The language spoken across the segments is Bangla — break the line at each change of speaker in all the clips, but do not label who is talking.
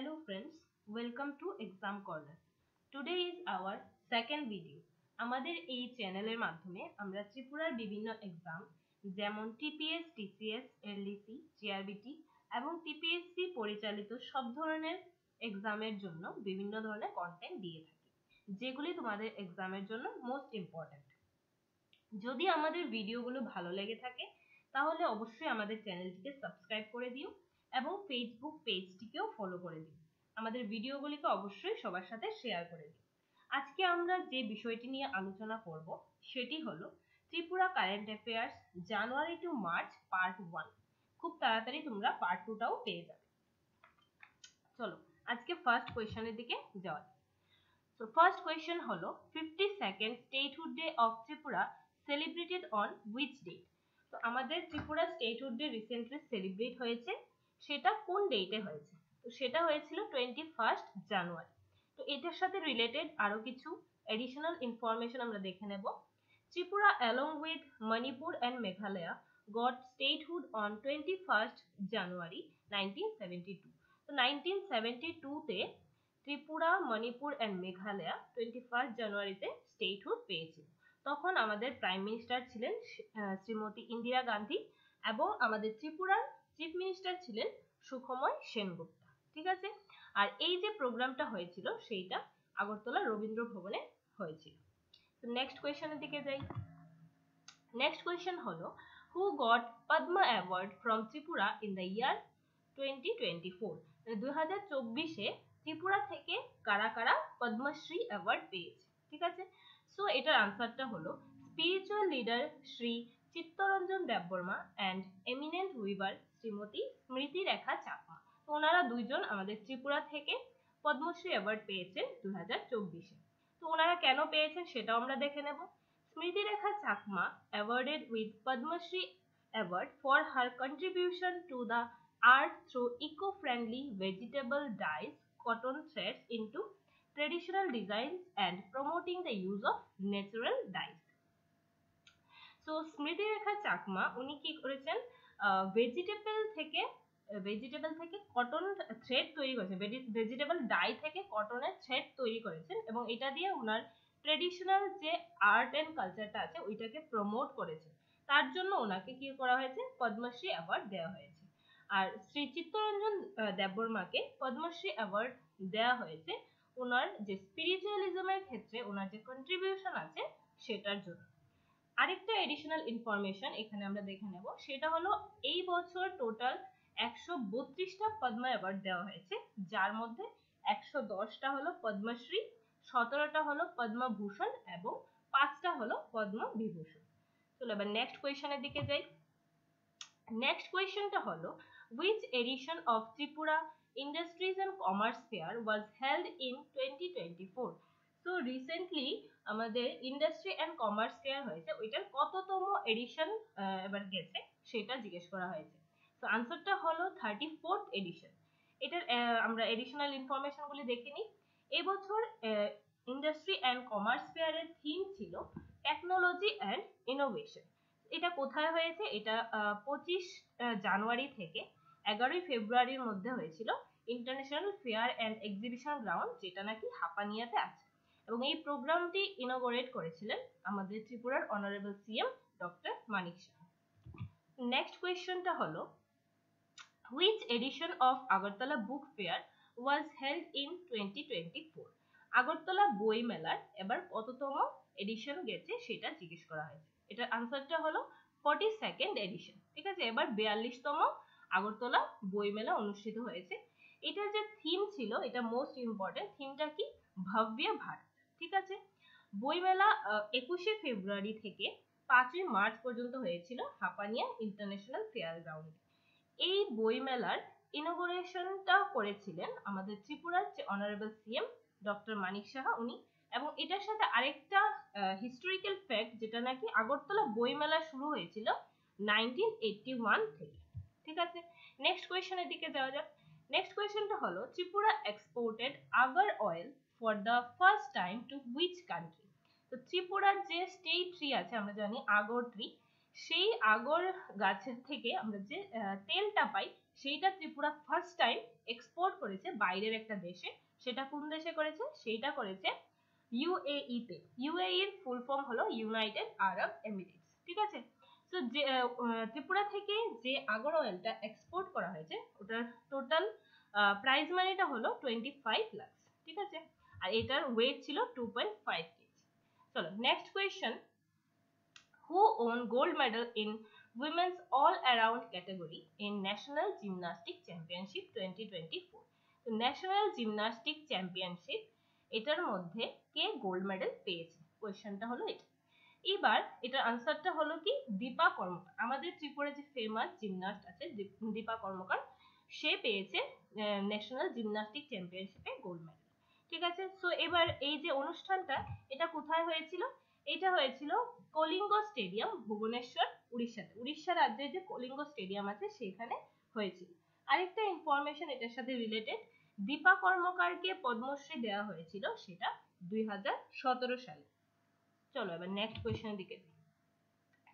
Hello friends, welcome to Exam Corner. Today is our second video. আমাদের এই চ্যানেলের মাধ্যমে আমরা ত্রিপুরার বিভিন্ন এক্সাম যেমন টিপিএস, টিসিএস, এলডিসি, জিআরবিটি এবং টিপিএসসি পরিচালিত সব ধরনের এক্সামের জন্য বিভিন্ন ধরনের কন্টেন্ট দিয়ে থাকি, যেগুলি তোমাদের এক্সামের জন্য মোস্ট ইম্পর্ট্যান্ট। যদি আমাদের ভিডিওগুলো ভালো লেগে থাকে তাহলে অবশ্যই আমাদের চ্যানেলটিকে সাবস্ক্রাইব করে দিও এবং ফেসবুক পেজটিকেও ফলো করে দিও। আমাদের ভিডিওগুলিকে অবশ্যই সবার সাথে শেয়ার করে দিও। আজকে আমরা যে বিষয়টি নিয়ে আলোচনা করব সেটি হলো ত্রিপুরা কারেন্ট অ্যাফেয়ার্স জানুয়ারি টু মার্চ পার্ট 1। খুব তাড়াতাড়ি তোমরা পার্ট 2টাও পেয়ে যাবে। চলো আজকে ফার্স্ট কোয়েশ্চেনের দিকে যাওয়া যাক। So first question হলো 52nd statehood day of Tripura celebrated on which date? তো আমাদের Tripura statehood day recently celebrate হয়েছে, সেটা কোন ডেটে হয়েছে? তো সেটা হয়েছিল 21 জানুয়ারি। তো এটার সাথে রিলেটেড আরো কিছু এডিশনাল ইনফরমেশন আমরা দেখে নেব। Tripura along with Manipur and Meghalaya got statehood on 21 January 1972. তো 1972 তে ত্রিপুরা, মণিপুর এন্ড মেঘালয়া 21 জানুয়ারিতে স্টেটহুড পেয়েছিল। তখন আমাদের প্রাইম মিনিস্টার ছিলেন শ্রীমতী ইন্দিরা গান্ধী এবং আমাদের ত্রিপুরার চিফ মিনিস্টার ছিলেন সুখময় সেনগুপ্তা। ঠিক আছে, আর এই যে প্রোগ্রামটা হয়েছিল সেইটা আগরতলা রবীন্দ্র ভবনে হয়েছিল। তো নেক্সট কোয়েশ্চেনের দিকে যাই। নেক্সট কোয়েশ্চেন হলো who got Padma award from Tripura in the year 2024? 2024-এ ত্রিপুরা থেকে কারা কারা পদ্মশ্রী অ্যাওয়ার্ড পেয়েছে? ঠিক আছে, সো এটার আনসারটা হলো spiritual leader Shri Chittaranjan Debbarma and eminent weaver Shrimati Smriti Rekha Chakma. তো ওনারা দুইজন আমাদের ত্রিপুরা থেকে পদ্মশ্রী অ্যাওয়ার্ড পেয়েছেন 2024-এ। তো ওনারা কেন পেয়েছেন সেটাও আমরা দেখে নেব। স্মৃতি Rekha Chakma awarded with Padma Shri award for her contribution to the earth through eco-friendly vegetable dyes, cotton threads into traditional designs and promoting the use of natural dyes. So স্মৃতি রেখা চাকমা উনি কি করেছেন, ভেজিটেবল থেকে কটন থ্রেড তৈরি করেছেন, ভেজিটেবল ডাই থেকে কটনের থ্রেড তৈরি করেছেন এবং এটা দিয়ে ওনার ট্রেডিশনাল যে আর্ট এন্ড কালচারটা আছে ওইটাকে প্রমোট করেছেন। তার জন্য ওনাকে কি করা হয়েছে, পদ্মশ্রী অ্যাওয়ার্ড দেওয়া হয়েছে। আর শ্রী চিত্তরঞ্জন দেববর্মাকে পদ্মশ্রী অ্যাওয়ার্ড দেওয়া হয়েছে ওনার যে স্পিরিচুয়ালিজমের ক্ষেত্রে ওনার যে কন্ট্রিবিউশন আছে সেটার জন্য। আরেকটা এডিশনাল ইনফরমেশন এখানে আমরা দেখে নেব, সেটা হলো এই বছর টোটাল 132টা পদ্মা অ্যাওয়ার্ড দেওয়া হয়েছে, যার মধ্যে 110টা হলো পদ্মশ্রী, 17টা হলো পদ্মভূষণ এবং 5টা হলো পদ্মবিভূষণ। চলো এবার নেক্সট কোয়েশ্চেনের দিকে যাই। নেক্সট কোয়েশ্চেনটা হলো which edition of Tripura Industries and Commerce Fair was held in 2024? So recently আমাদের ইন্ডাস্ট্রি এন্ড কমার্স ফেয়ার হয়েছে, ওইটার কততম এডিশন এবার গেছে সেটা জিজ্ঞেস করা হয়েছে। তো আনসারটা হলো 34th এডিশন। এটার আমরা এডিশনাল ইনফরমেশন গুলি দেখে নিই। এবছর ইন্ডাস্ট্রি এন্ড কমার্স ফেয়ারের থিম ছিল টেকনোলজি এন্ড ইনোভেশন। এটা কোথায় হয়েছে? এটা 25 জানুয়ারি থেকে 11 ফেব্রুয়ারির মধ্যে হয়েছিল international fair and exhibition ground, যেটা নাকি হাপানিয়াতে আছে। এবং এই প্রোগ্রামটি ইনোগরেট করেছিলেন আমাদের ত্রিপুরার honourable CM doctor Manik Saha. Next কোয়েশ্চেনটা হলো which edition of Agartala Book Fair was held in 2024? Agartala বই মেলার এবার কততম এডিশন গেছে সেটা জিজ্ঞেস করা হয়েছে। এটার আনসারটা হলো 42nd এডিশন। ঠিক আছে, এবার 42তম আগরতলা বই মেলা অনুষ্ঠিত হয়েছে। এটার যে থিম ছিল, এটা মোস্ট ইম্পর্টেন্ট, থিমটা কি, ভব্য ভারত। ঠিক আছে, বইমেলা 21শে ফেব্রুয়ারি থেকে 5ই মার্চ পর্যন্ত হয়েছিল হাপানিয়া ইন্টারন্যাশনাল ফেয়ার গ্রাউন্ডে। এই বইমেলার ইনোগ্রেশনটা করেছিলেন আমাদের ত্রিপুরার যে honourable CM doctor Manik Saha উনি। এবং এটার সাথে আরেকটা হিস্টোরিক্যাল ফ্যাক্ট, যেটা নাকি আগরতলা বইমেলা শুরু হয়েছিল 1981 থেকে। ঠিক আছে, নেক্সট কোয়েশ্চেনের দিকে যাওয়া যাক। নেক্সট কোয়েশ্চেনটা হলো Tripura exported agar oil for the first time to which country? তো ত্রিপুরার যে স্টেট ট্রি আছে আমরা জানি আগর ট্রি, সেই আগর গাছের থেকে আমরা যে তেলটা পাই সেইটা ত্রিপুরা ফার্স্ট টাইম এক্সপোর্ট করেছে বাইরের একটা দেশে। সেটা কোন দেশে করেছে? সেইটা করেছে ইউএই তে। ইউএই এর ফুল ফর্ম হলো ইউনাইটেড আরব এমিরেটস। ঠিক আছে। তো যে ত্রিপুরা থেকে যে আগর অয়েলটা এক্সপোর্ট করা হয়েছে ওটার টোটাল প্রাইস মানিটা হলো 25 লাখ। ঠিক আছে। আর এটার ওয়েট ছিল 2.5 কেজি। চলো next question, who won gold medal in women's all around category in national gymnastic championship 2024? তো ন্যাশনাল জিমন্যাস্টিক চ্যাম্পিয়নশিপ এটার মধ্যে কে গোল্ড মেডেল পেয়েছে, কোয়েশ্চেনটা হলো এটা। এবার এটার আনসারটা হলো কি দীপা কর্মকার। আমাদের ত্রিপুরা যে ফেমাস জিমনাস্ট আছে দীপা কর্মকার, সে পেয়েছে ন্যাশনাল জিমন্যাস্টিক চ্যাম্পিয়নশিপে গোল্ড মেডেল। ঠিক আছে। সো এবার এই যে অনুষ্ঠানটা এটা কোথায় হয়েছিল? এটা হয়েছিল কলিঙ্গ স্টেডিয়াম, ভুবনেশ্বর, উড়িষ্যাতে। উড়িষ্যা রাজ্যের যে কলিঙ্গ স্টেডিয়াম আছে সেখানে হয়েছিল। আরেকটা ইনফরমেশন এটার সাথে রিলেটেড, দীপা কর্মকারকে পদ্মশ্রী দেওয়া হয়েছিল সেটা 2017 সালে। চলো এবার নেক্সট কোয়েশ্চেনের দিকে।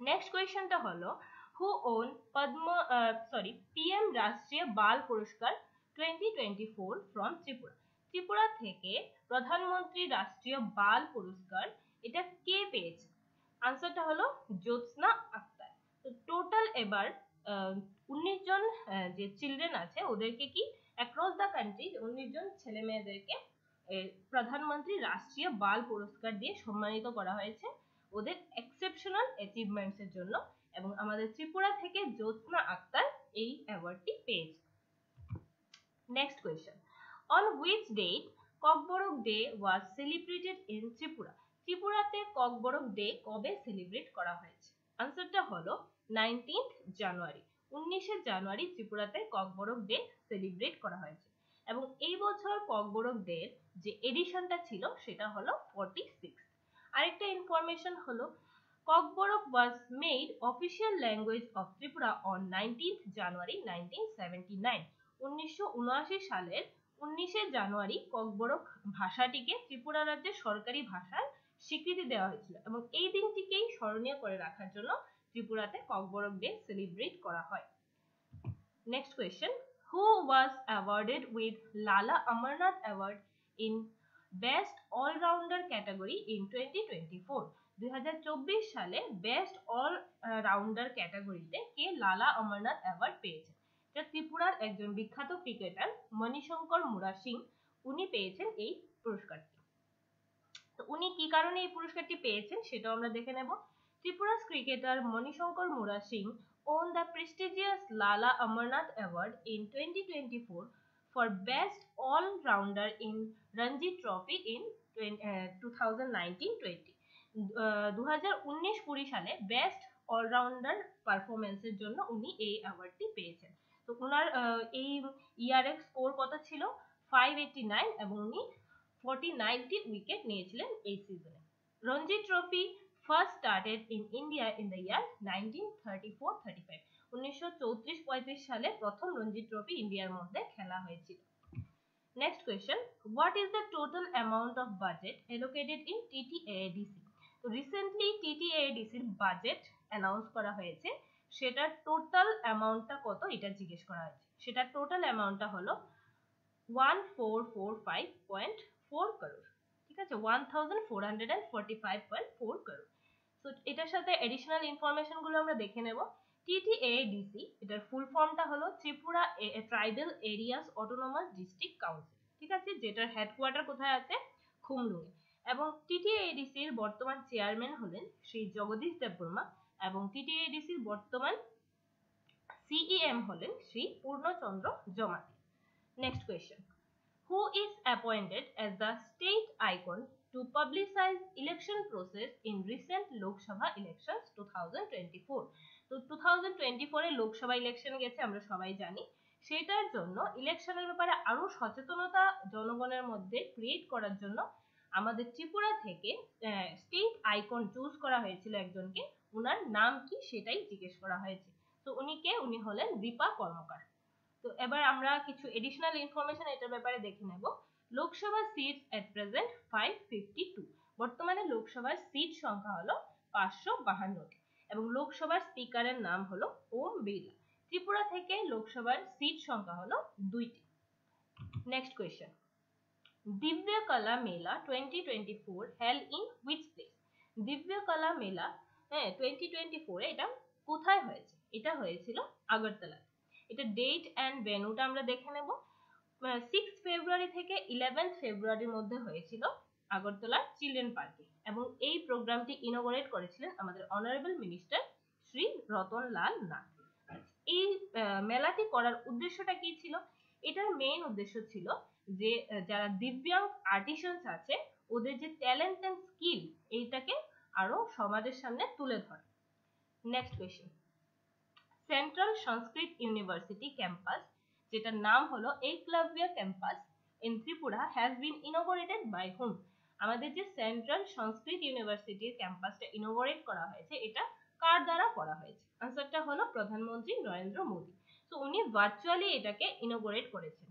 নেক্সট কোয়েশ্চেনটা হলো হু ওন পিএম রাষ্ট্রীয় বাল পুরস্কার 2024 ফ্রম ত্রিপুরা? ত্রিপুরা থেকে প্রধানমন্ত্রী রাষ্ট্রীয় বাল পুরস্কার এটা কে পেয়েছে? আনসারটা হলো জ্যোৎস্না আক্তার। তো টোটাল এবার 19 জন যে চিলড্রেন আছে ওদেরকে কি অ্যাক্রস দ্য কান্ট্রি 19 জন ছেলে মেয়েদেরকে প্রধানমন্ত্রী রাষ্ট্রীয় বাল পুরস্কার দিয়ে সম্মানিত করা হয়েছে ওদের এক্সেপশনাল অ্যাচিভমেন্টস এর জন্য। এবং আমাদের ত্রিপুরা থেকে জ্যোৎস্না আক্তার এই অ্যাওয়ার্ডটি পেয়েছে। Next question, on which date Kokborok day was celebrated in Tripura? ত্রিপুরাতে ককবরক ডে কবে সেলিব্রেট করা হয়েছে? আনসারটা হলো 19 জানুয়ারি। 19 জানুয়ারি ত্রিপুরাতে ককবরক ডে সেলিব্রেট করা হয়েছে। এবং এই বছর ককবরক ডে যে এডিশনটা ছিল সেটা হলো 46। আরেকটা ইনফরমেশন হলো Kokborok was made official language of Tripura on 19th January 1979। 1979 সালের 19 জানুয়ারি ককবরক ভাষাটিকে ত্রিপুরা রাজ্যের সরকারি ভাষার স্বীকৃতি দেওয়া হয়েছিল এবং এই দিনটিকেই স্মরণীয় করে রাখার জন্য ত্রিপুরাতে ককবরক ডে সেলিব্রেট করা হয়। Next question, who was awarded with Lala Amarnath award in best allrounder category in 2024? 2024 সালে বেস্ট অল রাউন্ডার ক্যাটাগরিতে কে লালা অমরনাথ অ্যাওয়ার্ড পেয়েছে? যা ত্রিপুরার একজন বিখ্যাত ক্রিকেটার মণিশঙ্কর মুরা সিং, উনি পেয়েছেন এই পুরস্কারটি। তো উনি কি কারণে এই পুরস্কারটি পেয়েছেন সেটাও আমরা দেখে নেব। ত্রিপুরার cricketer Manishankar Mura Singh won the prestigious Lala Amarnath Award in 2024 for Best All-Rounder in Ranji Trophy in 2019-20। 2019-20 সালে বেস্ট অলরাউন্ডার পারফরমেন্সের জন্য উনি এই অ্যাওয়ার্ডটি পেয়েছেন। তো ওনার এই ইয়ারের স্কোর কত ছিল? 589 এবং উনি 49টি উইকেট নিয়েছিলেন এই সিজনে। Ranji trophy first started in India in the year 1934-35। 1934-35 সালে প্রথম রঞ্জি ট্রফি ইন্ডিয়ার মধ্যে খেলা হয়েছিল। Next question, what is the total amount of budget allocated in TTAADC? তো রিসেন্টলি TTAADCর বাজেট অ্যানাউন্স করা হয়েছে, সেটার টোটাল অ্যামাউন্টটা কত এটা জিজ্ঞেস করা হয়েছে। সেটার টোটাল অ্যামাউন্টটা হলো 1445.4 করোড়। ঠিক আছে, 1445.4 করোড়। তো এটার সাথে এডিশনাল ইনফরমেশন গুলো আমরা দেখে নেব। TTADC এটার ফুল ফর্মটা হলো Tripura tribal areas autonomous district council. ঠিক আছে, যেটার হেডকোয়ার্টার কোথায় আছে? খুমলুঙে। এবং TTADC এর বর্তমান চেয়ারম্যান হলেন শ্রী জগদীশ দেববর্মা এবং TTADC এর বর্তমান CEM হলেন শ্রী পূর্ণচন্দ্র Jamatia. Next question, who is appointed as the state icon to publicize election process in recent Lok Sabha elections 2024? তো 2024 এ লোকসভা ইলেকশনে গেছে আমরা সবাই জানি। সেটার জন্য ইলেকশনের ব্যাপারে আরো সচেতনতা জনগণের মধ্যে ক্রিয়েট করার জন্য আমাদের ত্রিপুরা থেকে স্টেট আইকন চুজ করা হয়েছিল একজনকে। ওনার নাম কি সেটাই জিজ্ঞেস করা হয়েছে। তো উনি কে? উনি হলেন দীপা কর্মকার। তো এবার আমরা কিছু এডিশনাল ইনফরমেশন এটার ব্যাপারে দেখে নেব। Lok Sabha seat at present 552। বর্তমানে লোকসভার সিট সংখ্যা হলো 552টি এবং লোকসভার স্পিকারের নাম হলো ওম বিড়লা। ত্রিপুরা থেকে লোকসভার সিট সংখ্যা হলো 2টি। নেক্সট কোয়েশ্চেন, দিব্য কলা মেলা 2024 held in which place? দিব্য কলা মেলা 2024 এটা কোথায় হয়েছে? এটা হয়েছিল আগরতলা। এটা ডেট এন্ড ভেন্যুটা আমরা দেখে নেব। 6 ফেব্রুয়ারি থেকে 11 ফেব্রুয়ারির মধ্যে হয়েছিল আগরতলা চিলড্রেন পার্কে, এবং এই প্রোগ্রামটি ইনোগ্রেট করেছিলেন আমাদের অনারেবল মিনিস্টার শ্রী রতনলাল নাথ। এই মেলাটি করার উদ্দেশ্যটা কি ছিল? এটার মেইন উদ্দেশ্য ছিল যে যারা দিব্যাঙ্গ আর্টিসানস আছে ওদের যে ট্যালেন্ট এন্ড স্কিল এইটাকে আরো সমাজের সামনে তুলে ধরে। Next question, central Sanskrit university campus, যেটার নাম হলো Eklavya campus in Tripura, has been inaugurated by hmm? আমাদের যে সেন্ট্রাল সংস্কৃত ইউনিভার্সিটির ক্যাম্পাসটা ইনোগ্রেট করা হয়েছে এটা কার দ্বারা করা হয়েছে? আনসারটা হলো প্রধানমন্ত্রী নরেন্দ্র মোদী। তো উনি ভার্চুয়ালি এটাকে ইনোগ্রেট করেছেন।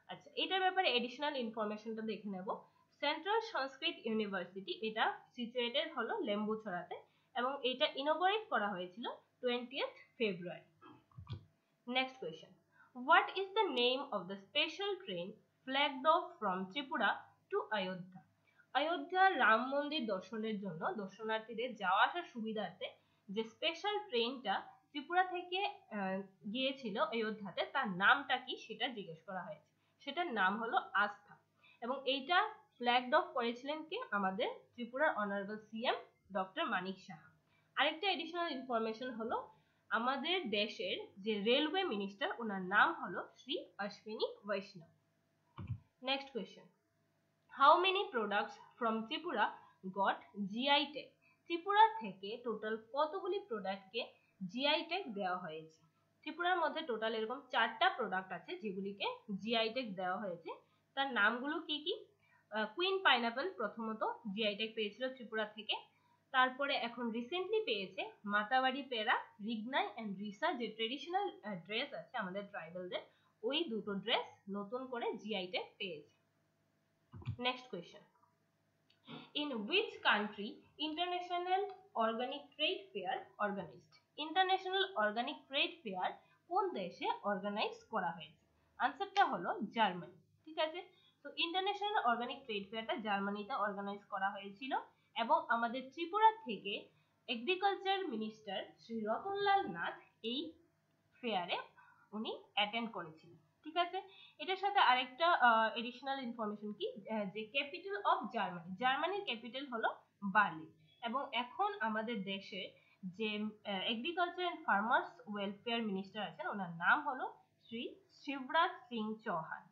আচ্ছা, এটার ব্যাপারে এডিশনাল ইনফরমেশনটা দেখে নেব। সেন্ট্রাল সংস্কৃত ইউনিভার্সিটি এটা সিচুয়েটেড হলো লেম্বুছড়াতে, এবং এটা ইনোগ্রেট করা হয়েছিল 20th February. Next question, what is the name of the special train flagged off from Tripura to Ayodhya? Ayodhya Ram মন্দির দর্শনের জন্য দর্শনার্থীদের যাওয়া আসার সুবিধার্থে যে স্পেশাল ট্রেনটা ত্রিপুরা থেকে গিয়েছিল অযোধ্যাতে, তার নামটা কি সেটা জিজ্ঞেস করা হয়েছে। সেটার নাম হলো আস্থা, এবং এইটা ফ্ল্যাগড অফ করেছিলেন কে? আমাদের ত্রিপুরার honourable CM doctor Manik Saha. আরেকটা এডিশনাল ইনফরমেশন হলো আমাদের দেশের যে রেলওয়ে মিনিস্টার ওনার নাম হলো শ্রী অশ্বিনী বৈষ্ণব। Next question, how many products from Tripura goat GI tag? Tripura থেকে টোটাল কতগুলি প্রোডাক্টকে জিআই ট্যাগ দেওয়া হয়েছে? ত্রিপুরার মধ্যে টোটাল এরকম 4টা প্রোডাক্ট আছে যেগুলিকে জিআই ট্যাগ দেওয়া হয়েছে। তার নামগুলো কি কি? কুইন পাইনাপল প্রথমত জিআই ট্যাগ পেয়েছিল ত্রিপুরা থেকে। তারপরে এখন রিসেন্টলি পেয়েছে মাতাবাড়ি পেরা, রিগনাই এন্ড রিসা, যে ট্রেডিশনাল ড্রেস আছে আমাদের ট্রাইবালদের, ওই দুটো ড্রেস নতুন করে জিআই ট্যাগ পেয়েছে। Next question, in which country international organic trade fair organized? International organic trade fair কোন দেশে অর্গানাইজ করা হয়েছে? আনসারটা হলো জার্মানি। ঠিক আছে, তো ইন্টারন্যাশনাল অর্গানিক ট্রেড ফেয়ারটা জার্মানিতে অর্গানাইজ করা হয়েছিল, এবং আমাদের ত্রিপুরা থেকে এগ্রিকালচার মিনিস্টার শ্রী রতনলাল নাথ এই ফেয়ারে উনি অ্যাটেন্ড করেছিলেন। ঠিক আছে, এটার সাথে আরেকটা এডিশনাল ইনফরমেশন কি, যে ক্যাপিটাল অফ জার্মানি, জার্মানির ক্যাপিটাল হলো বার্লিন, এবং এখন আমাদের দেশে যে agriculture and farmers welfare minister আছেন ওনার নাম হলো শ্রী শিবরাজ সিং চৌহান।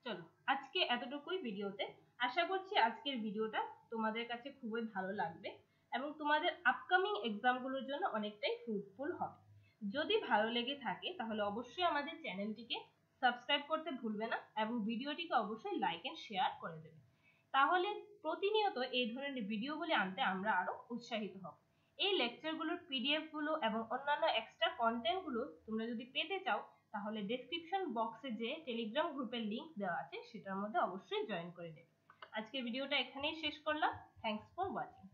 চলো, আজকে এতটুকুই ভিডিওতে। আশা করছি আজকের ভিডিওটা তোমাদের কাছে খুবই ভালো লাগবে এবং তোমাদের আপকামিং এক্সামগুলোর জন্য অনেকটাই ফ্রুটফুল হবে। যদি ভালো লেগে থাকে তাহলে অবশ্যই আমাদের চ্যানেলটিকে সাবস্ক্রাইব করতে ভুলবে না, এবং ভিডিওটিকে অবশ্যই লাইক এন্ড শেয়ার করে দেবে। তাহলে প্রতিনিয়ত এই ধরনের ভিডিওগুলি আনতে আমরা আরো উৎসাহিত হব। এই লেকচারগুলোর পিডিএফ গুলো এবং অন্যান্য এক্সট্রা কন্টেন্ট গুলো তোমরা যদি পেতে চাও তাহলে ডেসক্রিপশন বক্সে যে টেলিগ্রাম গ্রুপের লিংক দেওয়া আছে সেটার মধ্যে অবশ্যই জয়েন করে নেবে। আজকের ভিডিওটা এখানেই শেষ করলাম। Thanks for watching.